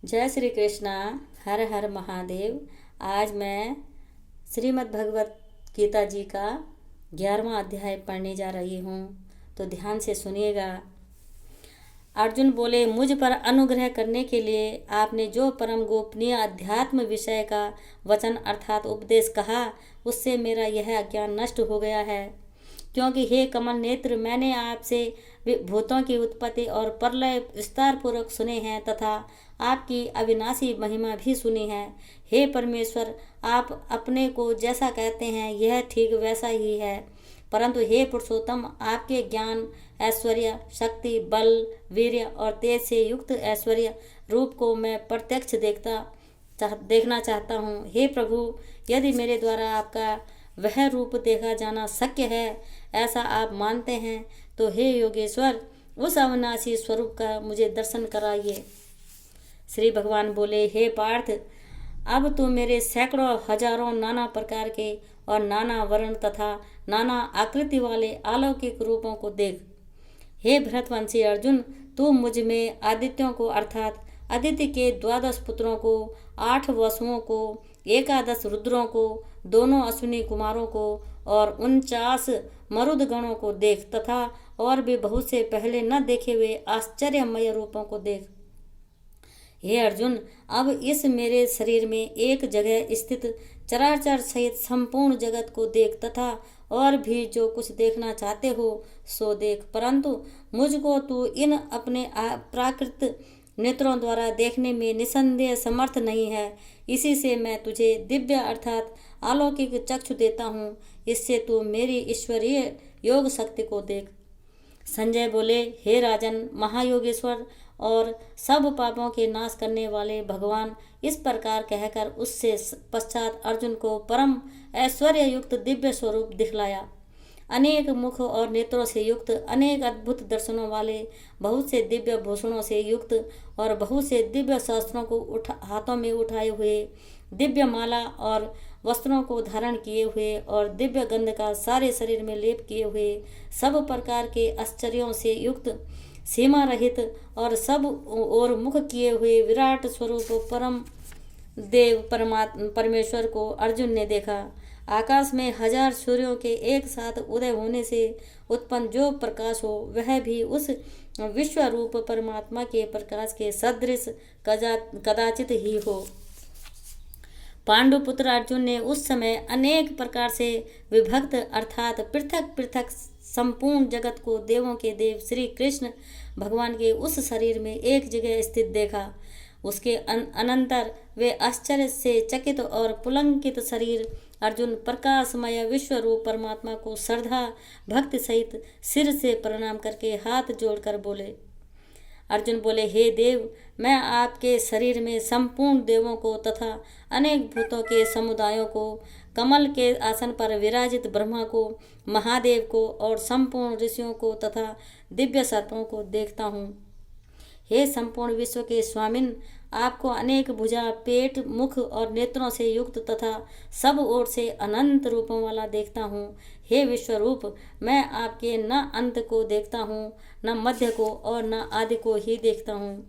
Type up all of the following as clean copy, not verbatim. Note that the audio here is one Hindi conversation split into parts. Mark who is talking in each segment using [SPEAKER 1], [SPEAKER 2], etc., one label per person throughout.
[SPEAKER 1] जय श्री कृष्णा। हर हर महादेव। आज मैं श्रीमद् भगवत गीता जी का 11वां अध्याय पढ़ने जा रही हूँ, तो ध्यान से सुनिएगा। अर्जुन बोले, मुझ पर अनुग्रह करने के लिए आपने जो परम गोपनीय अध्यात्म विषय का वचन अर्थात उपदेश कहा, उससे मेरा यह अज्ञान नष्ट हो गया है। क्योंकि हे कमल नेत्र, मैंने आपसे भूतों की उत्पत्ति और प्रलय विस्तार पूर्वक सुने हैं तथा आपकी अविनाशी महिमा भी सुनी है। हे परमेश्वर, आप अपने को जैसा कहते हैं यह ठीक वैसा ही है, परंतु हे पुरुषोत्तम, आपके ज्ञान, ऐश्वर्य, शक्ति, बल, वीर्य और तेज से युक्त ऐश्वर्य रूप को मैं प्रत्यक्ष देखना चाहता हूँ। हे प्रभु, यदि मेरे द्वारा आपका वह रूप देखा जाना शक्य है, ऐसा आप मानते हैं, तो हे योगेश्वर, उस अविनाशी स्वरूप का मुझे दर्शन कराइए। श्री भगवान बोले, हे पार्थ, अब तू मेरे सैकड़ों हजारों नाना प्रकार के और नाना वर्ण तथा नाना आकृति वाले अलौकिक रूपों को देख। हे भरतवंशी अर्जुन, तू मुझ में आदित्यों को अर्थात आदित्य के 12 पुत्रों को, 8 वसुओं को, 11 रुद्रों को, दोनों अश्विनी कुमारों को और 49 मरुद गणों को देख तथा और भी बहुत से पहले न देखे हुए आश्चर्यमय रूपों को देख। हे अर्जुन, अब इस मेरे शरीर में एक जगह स्थित चराचर सहित संपूर्ण जगत को देख तथा और भी जो कुछ देखना चाहते हो सो देख, परंतु मुझको तू इन अपने प्राकृत नेत्रों द्वारा देखने में निसंदेह समर्थ नहीं है। इसी से मैं तुझे दिव्य अर्थात अलौकिक चक्षु देता हूँ, इससे तू मेरी ईश्वरीय योग शक्ति को देख। संजय बोले, हे राजन, महायोगेश्वर और सब पापों के नाश करने वाले भगवान इस प्रकार कहकर उससे पश्चात अर्जुन को परम ऐश्वर्य युक्त दिव्य स्वरूप दिखलाया। अनेक मुख और नेत्रों से युक्त, अनेक अद्भुत दर्शनों वाले, बहुत से दिव्य भूषणों से युक्त और बहुत से दिव्य शस्त्रों को हाथों में उठाए हुए, दिव्य माला और वस्त्रों को धारण किए हुए और दिव्य गंध का सारे शरीर में लेप किए हुए, सब प्रकार के आश्चर्यों से युक्त, सीमा रहित और सब और मुख किए हुए विराट स्वरूप परम देव परमेश्वर को अर्जुन ने देखा। आकाश में 1000 सूर्यों के एक साथ उदय होने से उत्पन्न जो प्रकाश हो, वह भी उस विश्व रूप परमात्मा के प्रकाश के सदृश कदाचित ही हो। पांडुपुत्र अर्जुन ने उस समय अनेक प्रकार से विभक्त अर्थात पृथक पृथक संपूर्ण जगत को देवों के देव श्री कृष्ण भगवान के उस शरीर में एक जगह स्थित देखा। उसके अनंतर वे आश्चर्य से चकित और पुलंकित शरीर अर्जुन प्रकाशमय विश्व रूप परमात्मा को श्रद्धा भक्ति सहित सिर से प्रणाम करके हाथ जोड़कर बोले। अर्जुन बोले, हे देव, मैं आपके शरीर में संपूर्ण देवों को तथा अनेक भूतों के समुदायों को, कमल के आसन पर विराजित ब्रह्मा को, महादेव को और संपूर्ण ऋषियों को तथा दिव्य सर्पों को देखता हूँ। हे संपूर्ण विश्व के स्वामिन, आपको अनेक भुजा, पेट, मुख और नेत्रों से युक्त तथा सब ओर से अनंत रूपों वाला देखता हूँ। हे विश्वरूप, मैं आपके न अंत को देखता हूँ, न मध्य को और न आदि को ही देखता हूँ।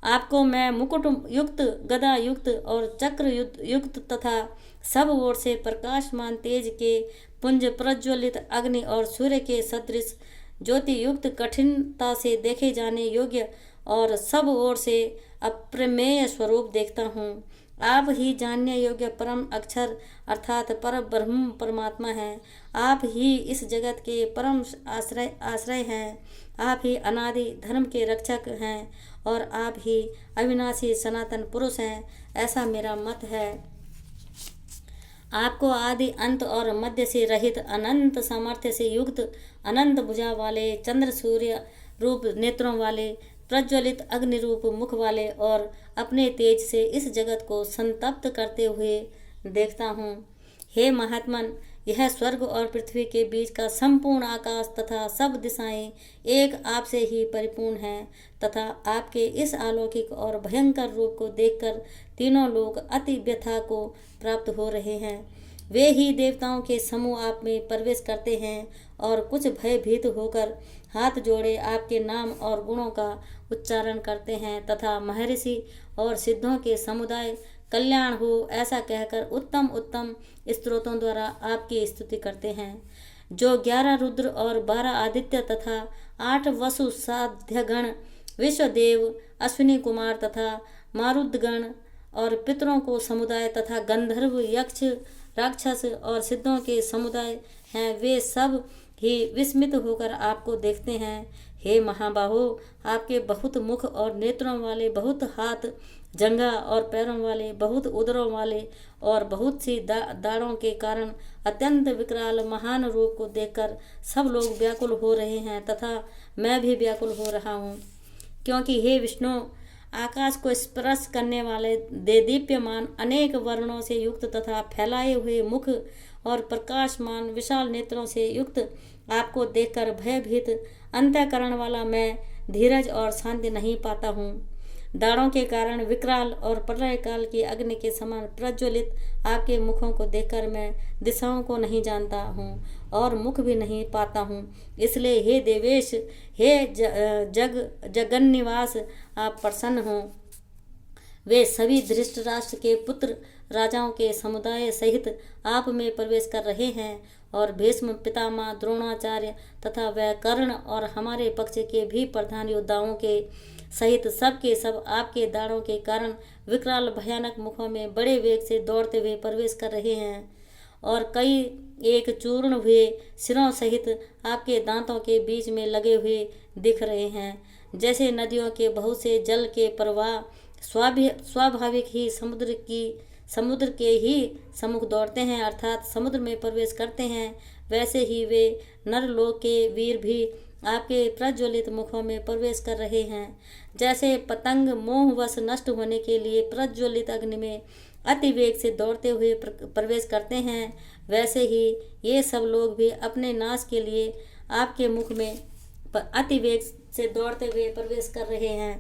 [SPEAKER 1] आपको मैं मुकुट युक्त, गदा युक्त और चक्र युक्त तथा सब ओर से प्रकाशमान तेज के पुंज, प्रज्वलित अग्नि और सूर्य के सदृश ज्योति युक्त, कठिनता से देखे जाने योग्य और सब ओर से अप्रमेय स्वरूप देखता हूँ। आप ही जानने योग्य परम अक्षर अर्थात पर ब्रह्म परमात्मा हैं। आप ही इस जगत के परम आश्रय हैं। आप ही अनादि धर्म के रक्षक हैं और आप ही अविनाशी सनातन पुरुष हैं, ऐसा मेरा मत है। आपको आदि अंत और मध्य से रहित, अनंत सामर्थ्य से युक्त, अनंत भुजा वाले, चंद्र सूर्य रूप नेत्रों वाले, प्रज्वलित अग्नि रूप मुख वाले और अपने तेज से इस जगत को संतप्त करते हुए देखता हूँ। हे महात्मन, यह स्वर्ग और पृथ्वी के बीच का संपूर्ण आकाश तथा सब दिशाएं एक आप से ही परिपूर्ण हैं तथा आपके इस अलौकिक और भयंकर रूप को देखकर तीनों लोग अति व्यथा को प्राप्त हो रहे हैं। वे ही देवताओं के समूह आप में प्रवेश करते हैं और कुछ भयभीत होकर हाथ जोड़े आपके नाम और गुणों का उच्चारण करते हैं तथा महर्षि और सिद्धों के समुदाय कल्याण हो ऐसा कहकर उत्तम उत्तम स्तोत्रों द्वारा आपकी स्तुति करते हैं। जो 11 रुद्र और 12 आदित्य तथा 8 वसु साध्यगण विश्वदेव अश्विनी कुमार तथा मारुदगण और पितरों को समुदाय तथा गंधर्व यक्ष राक्षस और सिद्धों के समुदाय हैं, वे सब ही विस्मित होकर आपको देखते हैं। हे महाबाहो, आपके बहुत मुख और नेत्रों वाले, बहुत हाथ जंघा और पैरों वाले, बहुत उदरों वाले और बहुत सी दाढ़ों के कारण अत्यंत विकराल महान रूप को देखकर सब लोग व्याकुल हो रहे हैं तथा मैं भी व्याकुल हो रहा हूँ। क्योंकि हे विष्णु, आकाश को स्पर्श करने वाले देदीप्यमान अनेक वर्णों से युक्त तथा फैलाए हुए मुख और प्रकाशमान विशाल नेत्रों से युक्त आपको देखकर भयभीत अंतःकरण वाला मैं धीरज और शांति नहीं पाता हूँ। दाढ़ों के कारण विकराल और प्रलय काल की अग्नि के समान प्रज्वलित आपके मुखों को देखकर मैं दिशाओं को नहीं जानता हूँ और मुख भी नहीं पाता हूँ। इसलिए हे देवेश, हे जगन्निवास, आप प्रसन्न हो। वे सभी धृतराष्ट्र के पुत्र राजाओं के समुदाय सहित आप में प्रवेश कर रहे हैं और भीष्म पितामह द्रोणाचार्य तथा वह कर्ण और हमारे पक्ष के भी प्रधान योद्धाओं के सहित सब के सब आपके दाढ़ों के कारण विकराल भयानक मुखों में बड़े वेग से दौड़ते हुए प्रवेश कर रहे हैं और कई एक चूर्ण हुए सिरों सहित आपके दांतों के बीच में लगे हुए दिख रहे हैं। जैसे नदियों के बहुत से जल के प्रवाह स्वाभाविक ही समुद्र के ही सम्मुख दौड़ते हैं अर्थात समुद्र में प्रवेश करते हैं, वैसे ही वे नरलोक के वीर भी आपके प्रज्वलित मुखों में प्रवेश कर रहे हैं। जैसे पतंग मोहवश नष्ट होने के लिए प्रज्वलित अग्नि में अति वेग से दौड़ते हुए प्रवेश करते हैं, वैसे ही ये सब लोग भी अपने नाश के लिए आपके मुख में अति वेग से दौड़ते हुए प्रवेश कर रहे हैं।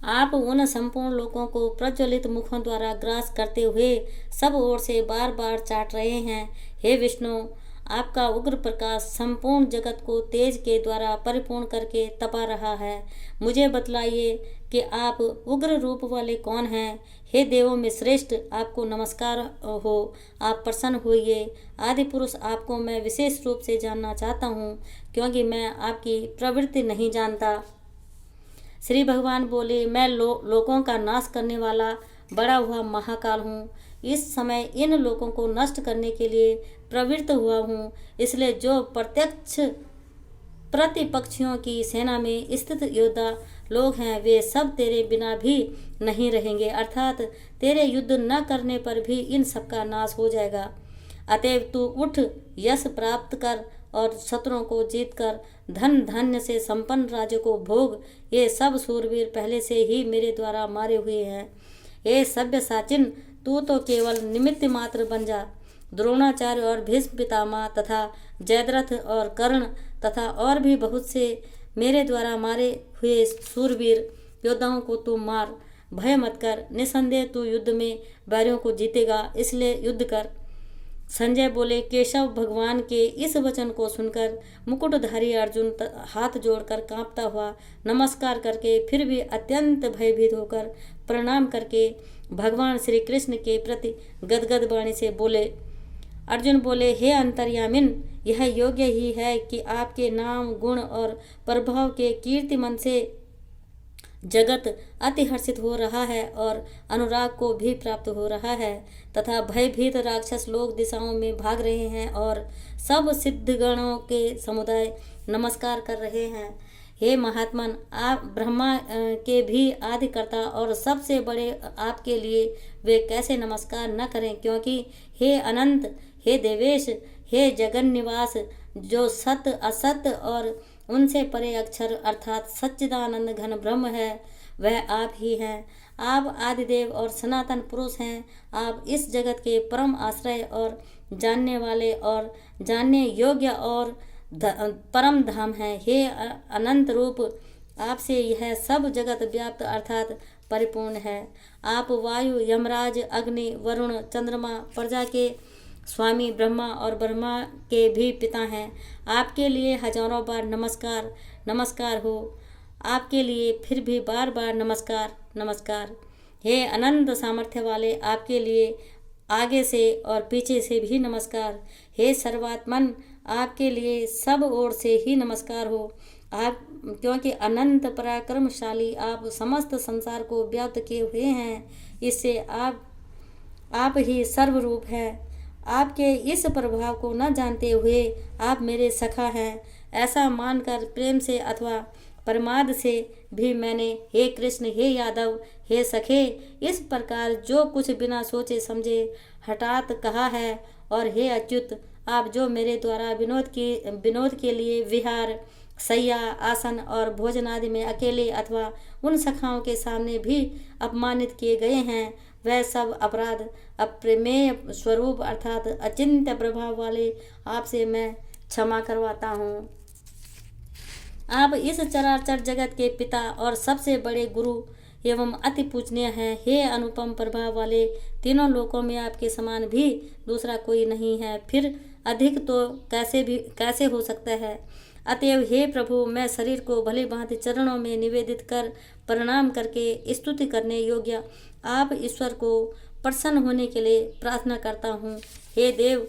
[SPEAKER 1] आप उन संपूर्ण लोगों को प्रज्वलित मुखों द्वारा ग्रास करते हुए सब ओर से बार बार चाट रहे हैं। हे विष्णु, आपका उग्र प्रकाश संपूर्ण जगत को तेज के द्वारा परिपूर्ण करके तपा रहा है। मुझे बतलाइए कि आप उग्र रूप वाले कौन हैं। हे देवों में श्रेष्ठ, आपको नमस्कार हो, आप प्रसन्न होइए। आदि पुरुष, आपको मैं विशेष रूप से जानना चाहता हूँ क्योंकि मैं आपकी प्रवृत्ति नहीं जानता। श्री भगवान बोले, मैं लोगों का नाश करने वाला बड़ा हुआ महाकाल हूँ। इस समय इन लोगों को नष्ट करने के लिए प्रवृत्त हुआ हूँ। इसलिए जो प्रत्यक्ष प्रतिपक्षियों की सेना में स्थित योद्धा लोग हैं, वे सब तेरे बिना भी नहीं रहेंगे, अर्थात तेरे युद्ध न करने पर भी इन सबका नाश हो जाएगा। अतएव तू उठ, यश प्राप्त कर और शत्रुओं को जीतकर धन धान्य से संपन्न राज्य को भोग। ये सब सूरवीर पहले से ही मेरे द्वारा मारे हुए हैं। हे सव्यसाचिन, तू तो केवल निमित्त मात्र बन जा। द्रोणाचार्य और भीष्म पितामह तथा जयद्रथ और कर्ण तथा और भी बहुत से मेरे द्वारा मारे हुए सूरवीर योद्धाओं को तू मार। भय मत कर, निसंदेह तू युद्ध में बैरियों को जीतेगा, इसलिए युद्ध कर। संजय बोले, केशव भगवान के इस वचन को सुनकर मुकुटधारी अर्जुन हाथ जोड़कर कांपता हुआ नमस्कार करके फिर भी अत्यंत भयभीत होकर प्रणाम करके भगवान श्री कृष्ण के प्रति गदगद वाणी से बोले। अर्जुन बोले, हे अंतर्यामिन, यह योग्य ही है कि आपके नाम गुण और प्रभाव के कीर्तिमन से जगत अति हर्षित हो रहा है और अनुराग को भी प्राप्त हो रहा है तथा भयभीत राक्षस लोग दिशाओं में भाग रहे हैं और सब सिद्धगणों के समुदाय नमस्कार कर रहे हैं। हे महात्मन, आप ब्रह्मा के भी आदिकर्ता और सबसे बड़े आपके लिए वे कैसे नमस्कार न करें, क्योंकि हे अनंत, हे देवेश, हे जगन्निवास, जो सत्य असत्य और उनसे परे अक्षर अर्थात सच्चिदानंद घन ब्रह्म है, वह आप ही हैं। आप आदिदेव और सनातन पुरुष हैं। आप इस जगत के परम आश्रय और जानने वाले और जानने योग्य और परम धाम हैं। हे अनंत रूप, आपसे यह सब जगत व्याप्त अर्थात परिपूर्ण है। आप वायु, यमराज, अग्नि, वरुण, चंद्रमा, प्रजा के स्वामी ब्रह्मा और ब्रह्मा के भी पिता हैं। आपके लिए हजारों बार नमस्कार नमस्कार हो, आपके लिए फिर भी बार बार नमस्कार नमस्कार। हे अनंत सामर्थ्य वाले, आपके लिए आगे से और पीछे से भी नमस्कार। हे सर्वात्मन, आपके लिए सब ओर से ही नमस्कार हो। आप क्योंकि अनंत पराक्रमशाली आप समस्त संसार को व्याप्त किए हुए हैं, इससे आप ही सर्वरूप हैं। आपके इस प्रभाव को न जानते हुए आप मेरे सखा हैं, ऐसा मानकर प्रेम से अथवा प्रमाद से भी मैंने हे कृष्ण, हे यादव, हे सखे, इस प्रकार जो कुछ बिना सोचे समझे हठात कहा है। और हे अच्युत, आप जो मेरे द्वारा विनोद के लिए विहार, शैया, आसन और भोजन आदि में अकेले अथवा उन सखाओं के सामने भी अपमानित किए गए हैं, वह सब अपराध अप्रमेय स्वरूप अर्थात अचिंत्य प्रभाव वाले आपसे मैं क्षमा करवाता हूँ। आप इस चराचर जगत के पिता और सबसे बड़े गुरु एवं अति पूजनीय हैं। हे अनुपम प्रभाव वाले, तीनों लोकों में आपके समान भी दूसरा कोई नहीं है, फिर अधिक तो कैसे हो सकता है। अतएव हे प्रभु, मैं शरीर को भली भांति चरणों में निवेदित कर प्रणाम करके स्तुति करने योग्य आप ईश्वर को प्रसन्न होने के लिए प्रार्थना करता हूँ। हे देव,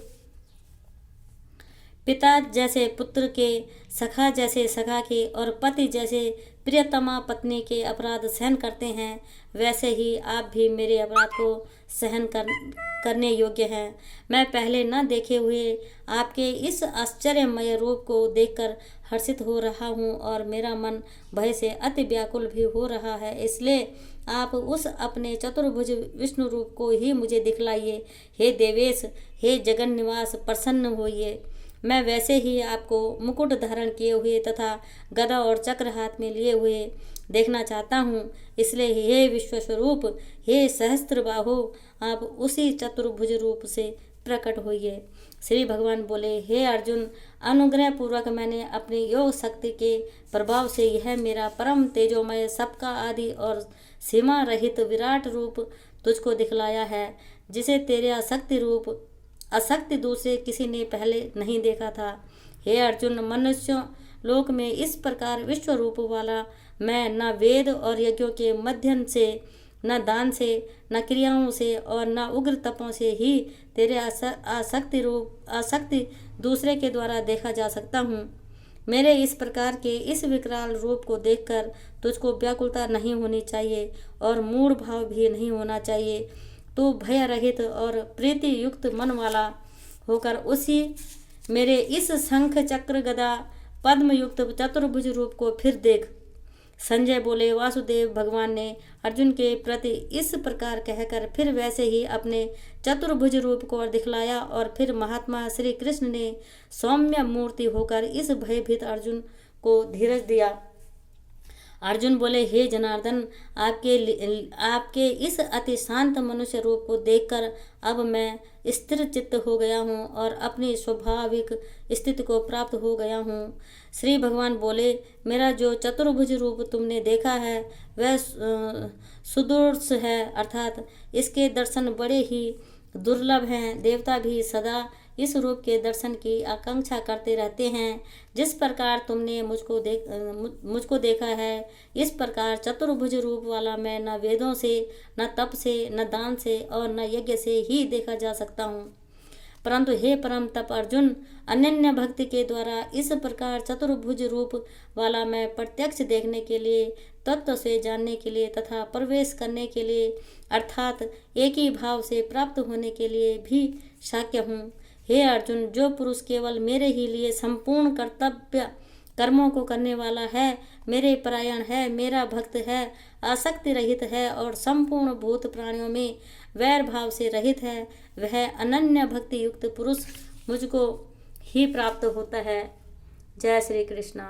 [SPEAKER 1] पिता जैसे पुत्र के, सखा जैसे सखा के और पति जैसे प्रियतमा पत्नी के अपराध सहन करते हैं, वैसे ही आप भी मेरे अपराध को सहन करने योग्य हैं। मैं पहले न देखे हुए आपके इस आश्चर्यमय रूप को देखकर हर्षित हो रहा हूँ और मेरा मन भय से अति व्याकुल भी हो रहा है। इसलिए आप उस अपने चतुर्भुज विष्णु रूप को ही मुझे दिखलाइए। हे देवेश, हे जगन निवास, प्रसन्न होइए। मैं वैसे ही आपको मुकुट धारण किए हुए तथा गदा और चक्र हाथ में लिए हुए देखना चाहता हूँ। इसलिए हे विश्वस्वरूप, हे सहस्त्रबाहो, आप उसी चतुर्भुज रूप से प्रकट होइए। श्री भगवान बोले, हे अर्जुन, अनुग्रह पूर्वक मैंने अपनी योग शक्ति के प्रभाव से यह मेरा परम तेजोमय, सबका आदि और सीमा रहित विराट रूप तुझको दिखलाया है, जिसे तेरे असक्ति दूसरे किसी ने पहले नहीं देखा था। हे अर्जुन, मनुष्य लोक में इस प्रकार विश्व रूप वाला मैं न वेद और यज्ञों के माध्यम से, न दान से, न क्रियाओं से और न उग्र तपों से ही तेरे आसक्ति दूसरे के द्वारा देखा जा सकता हूँ। मेरे इस प्रकार के इस विकराल रूप को देखकर तुझको व्याकुलता नहीं होनी चाहिए और मूढ़ भाव भी नहीं होना चाहिए। तू भय रहित और प्रीति युक्त मन वाला होकर उसी मेरे इस शंख चक्र गदा पद्म युक्त चतुर्भुज रूप को फिर देख। संजय बोले, वासुदेव भगवान ने अर्जुन के प्रति इस प्रकार कहकर फिर वैसे ही अपने चतुर्भुज रूप को दिखलाया और फिर महात्मा श्री कृष्ण ने सौम्य मूर्ति होकर इस भयभीत अर्जुन को धीरज दिया। अर्जुन बोले, हे जनार्दन, आपके इस अति शांत मनुष्य रूप को देखकर अब मैं स्थिर चित्त हो गया हूँ और अपनी स्वाभाविक स्थिति को प्राप्त हो गया हूँ। श्री भगवान बोले, मेरा जो चतुर्भुज रूप तुमने देखा है वह सुदूर्ष है, अर्थात इसके दर्शन बड़े ही दुर्लभ हैं। देवता भी सदा इस रूप के दर्शन की आकांक्षा करते रहते हैं। जिस प्रकार तुमने मुझको देखा है, इस प्रकार चतुर्भुज रूप वाला मैं न वेदों से, न तप से, न दान से और न यज्ञ से ही देखा जा सकता हूँ। परंतु हे परम तप अर्जुन, अनन्य भक्ति के द्वारा इस प्रकार चतुर्भुज रूप वाला मैं प्रत्यक्ष देखने के लिए, तत्व से जानने के लिए तथा प्रवेश करने के लिए, अर्थात एक ही भाव से प्राप्त होने के लिए भी शक्य हूँ। हे अर्जुन, जो पुरुष केवल मेरे ही लिए संपूर्ण कर्तव्य कर्मों को करने वाला है, मेरे परायण है, मेरा भक्त है, आसक्ति रहित है और संपूर्ण भूत प्राणियों में वैर भाव से रहित है, वह अनन्य भक्ति युक्त पुरुष मुझको ही प्राप्त होता है। जय श्री कृष्णा।